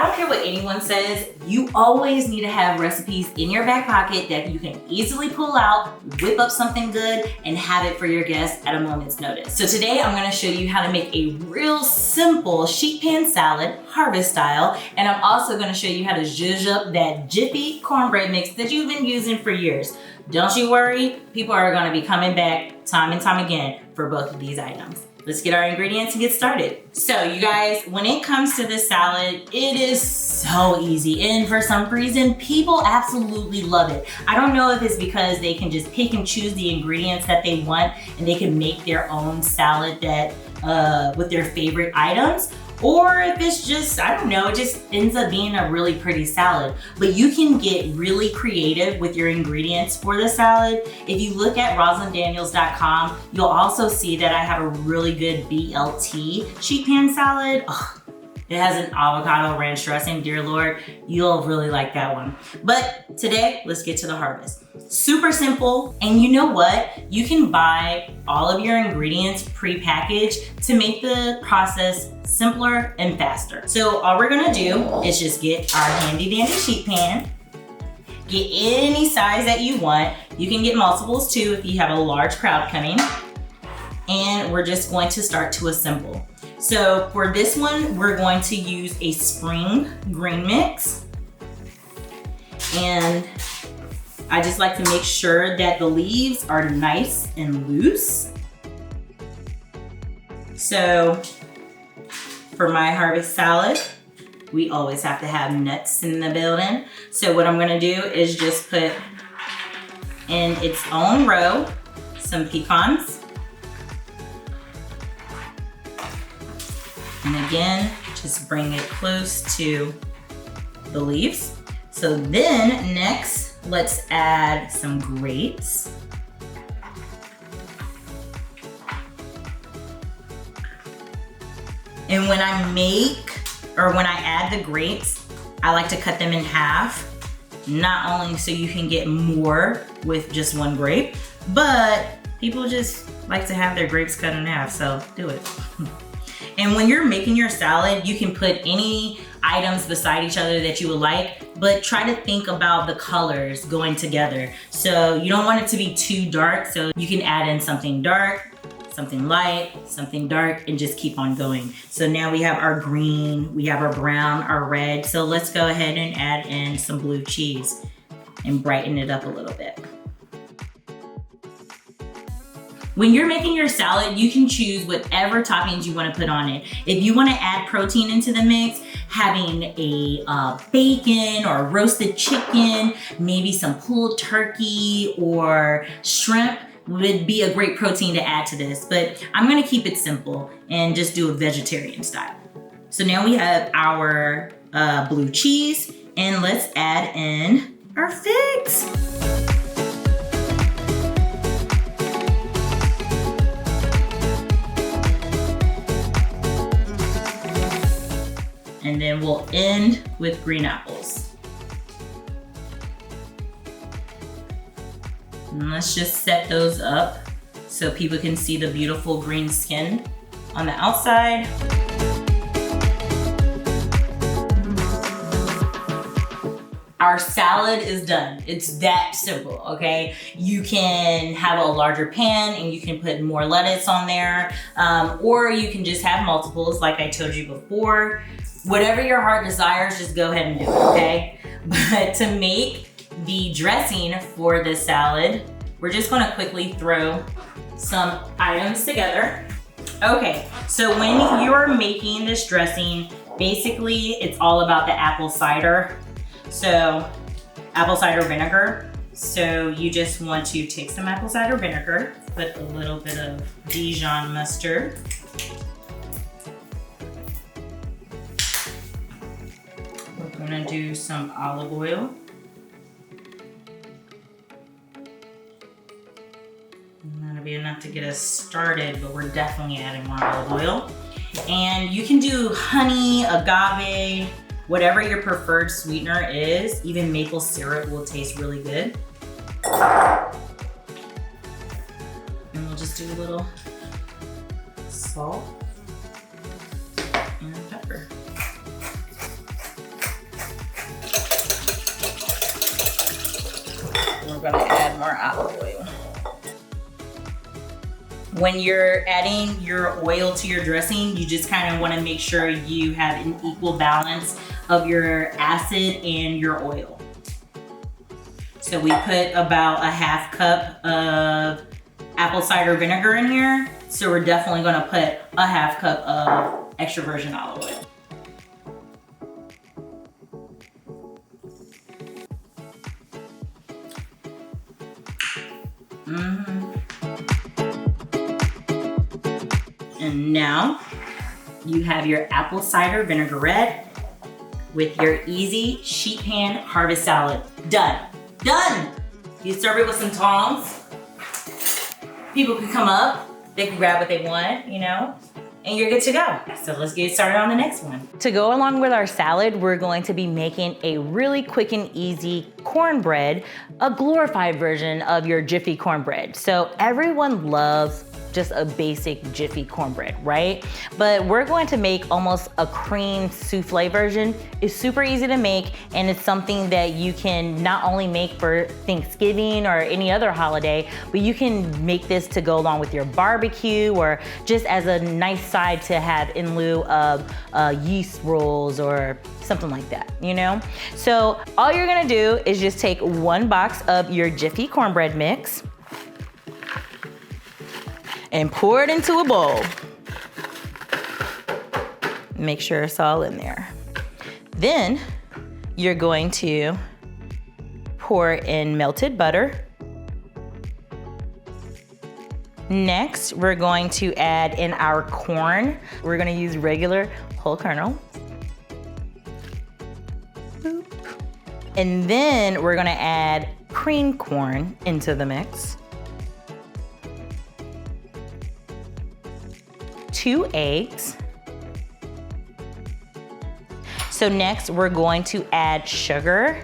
I don't care what anyone says, you always need to have recipes in your back pocket that you can easily pull out, whip up something good, and have it for your guests at a moment's notice. So today I'm gonna show you how to make a real simple sheet pan salad, harvest style, and I'm also gonna show you how to zhuzh up that Jiffy Cornbread mix that you've been using for years. Don't you worry, people are gonna be coming back time and time again for both of these items. Let's get our ingredients and get started. So you guys, when it comes to this salad, it is so easy. And for some reason, people absolutely love it. I don't know if it's because they can just pick and choose the ingredients that they want and they can make their own salad that with their favorite items, or if it's just, I don't know, it just ends up being a really pretty salad. But you can get really creative with your ingredients for the salad. If you look at RosalindDaniels.com, you'll also see that I have a really good BLT sheet pan salad. Ugh. It has an avocado ranch dressing, dear Lord, you'll really like that one. But today, let's get to the harvest. Super simple, and you know what? You can buy all of your ingredients pre-packaged to make the process simpler and faster. So all we're gonna do is just get our handy dandy sheet pan, get any size that you want. You can get multiples too if you have a large crowd coming, and we're just going to start to assemble. So for this one, we're going to use a spring green mix. And I just like to make sure that the leaves are nice and loose. So for my harvest salad, we always have to have nuts in the building. So what I'm gonna do is just put in its own row some pecans. And again, just bring it close to the leaves. So then next, let's add some grapes. And when I add the grapes, I like to cut them in half, not only so you can get more with just one grape, but people just like to have their grapes cut in half, so do it. And when you're making your salad, you can put any items beside each other that you would like, but try to think about the colors going together. So you don't want it to be too dark, so you can add in something dark, something light, something dark, and just keep on going. So now we have our green, we have our brown, our red. So let's go ahead and add in some blue cheese and brighten it up a little bit. When you're making your salad, you can choose whatever toppings you want to put on it. If you want to add protein into the mix, having a bacon or roasted chicken, maybe some pulled turkey or shrimp would be a great protein to add to this. But I'm going to keep it simple and just do a vegetarian style. So now we have our blue cheese, and let's add in our figs. And then we'll end with green apples. And let's just set those up so people can see the beautiful green skin on the outside. Our salad is done. It's that simple, okay? You can have a larger pan and you can put more lettuce on there, or you can just have multiples like I told you before. Whatever your heart desires, just go ahead and do it, okay? But to make the dressing for this salad, we're just gonna quickly throw some items together. Okay, so when you're making this dressing, basically it's all about the apple cider. So apple cider vinegar. So you just want to take some apple cider vinegar, put a little bit of Dijon mustard, we're gonna do some olive oil, and that'll be enough to get us started, but we're definitely adding more olive oil. And you can do honey, agave, whatever your preferred sweetener is. Even maple syrup will taste really good. And we'll just do a little salt and pepper. gonna add more olive oil. When you're adding your oil to your dressing, you just kind of want to make sure you have an equal balance of your acid and your oil. So we put about a ½ cup of apple cider vinegar in here. So we're definitely gonna put a ½ cup of extra virgin olive oil. And now you have your apple cider vinaigrette with your easy sheet pan harvest salad. Done. Done! You serve it with some tongs. People can come up, they can grab what they want, you know, and you're good to go. So let's get started on the next one. To go along with our salad, we're going to be making a really quick and easy cornbread, a glorified version of your Jiffy Cornbread. So everyone loves just a basic Jiffy cornbread, right? But we're going to make almost a cream souffle version. It's super easy to make, and it's something that you can not only make for Thanksgiving or any other holiday, but you can make this to go along with your barbecue or just as a nice side to have in lieu of yeast rolls or something like that, you know? So all you're gonna do is just take 1 box of your Jiffy cornbread mix and pour it into a bowl. Make sure it's all in there. Then you're going to pour in melted butter. Next, we're going to add in our corn. We're gonna use regular whole kernel. Boop. And then we're gonna add cream corn into the mix. 2 eggs. So next we're going to add sugar.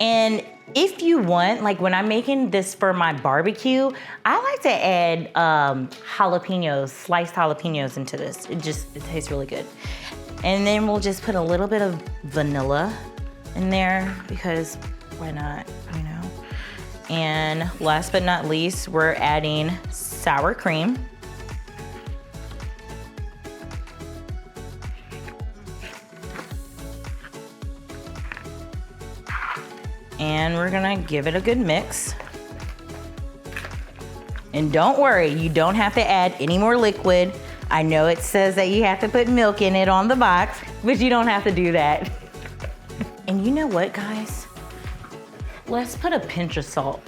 And if you want, like when I'm making this for my barbecue, I like to add jalapenos, sliced jalapenos into this. It tastes really good. And then we'll just put a little bit of vanilla in there because why not, you know? And last but not least, we're adding sour cream. And we're gonna give it a good mix. And don't worry, you don't have to add any more liquid. I know it says that you have to put milk in it on the box, but you don't have to do that. And you know what, guys? Let's put a pinch of salt.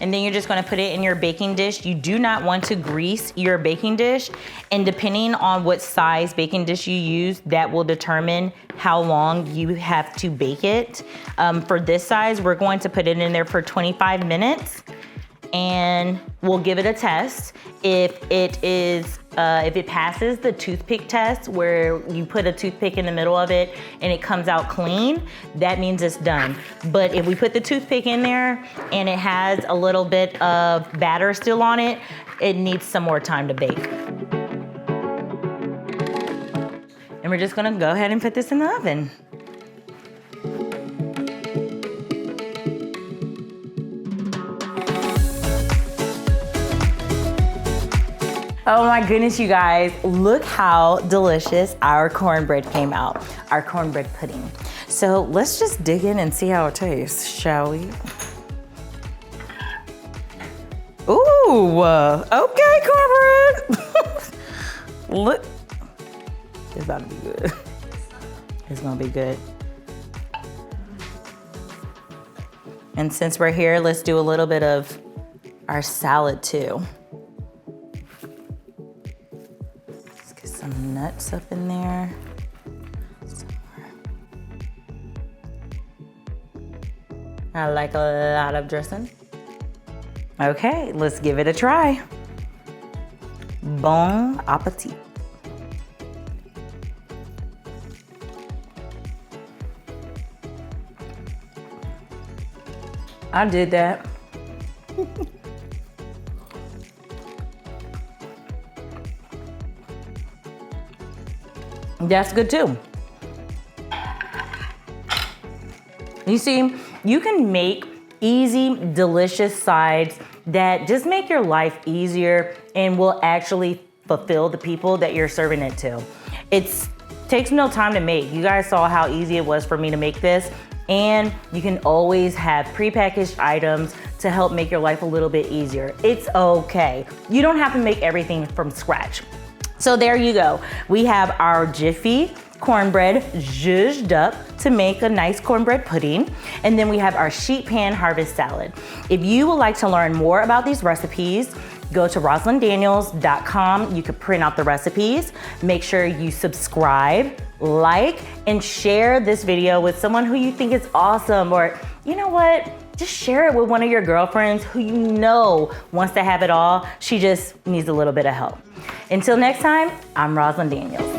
And then you're just gonna put it in your baking dish. You do not want to grease your baking dish. And depending on what size baking dish you use, that will determine how long you have to bake it. For this size, we're going to put it in there for 25 minutes. And we'll give it a test. If it passes the toothpick test, where you put a toothpick in the middle of it and it comes out clean, that means it's done. But if we put the toothpick in there and it has a little bit of batter still on it, it needs some more time to bake. And we're just gonna go ahead and put this in the oven. Oh my goodness, you guys, look how delicious our cornbread came out, our cornbread pudding. So let's just dig in and see how it tastes, shall we? Ooh, okay, cornbread. Look, it's about to be good. It's gonna be good. And since we're here, let's do a little bit of our salad too. Some nuts up in there. I like a lot of dressing. Okay, let's give it a try. Bon appetit. I did that. That's good too. You see, you can make easy, delicious sides that just make your life easier and will actually fulfill the people that you're serving it to. It takes no time to make. You guys saw how easy it was for me to make this, and you can always have prepackaged items to help make your life a little bit easier. It's okay. You don't have to make everything from scratch. So there you go. We have our Jiffy cornbread zhuzhed up to make a nice cornbread pudding. And then we have our sheet pan harvest salad. If you would like to learn more about these recipes, go to RosalindDaniels.com. You can print out the recipes. Make sure you subscribe, like, and share this video with someone who you think is awesome, or you know what? Just share it with one of your girlfriends who you know wants to have it all. She just needs a little bit of help. Until next time, I'm Rosalind Daniels.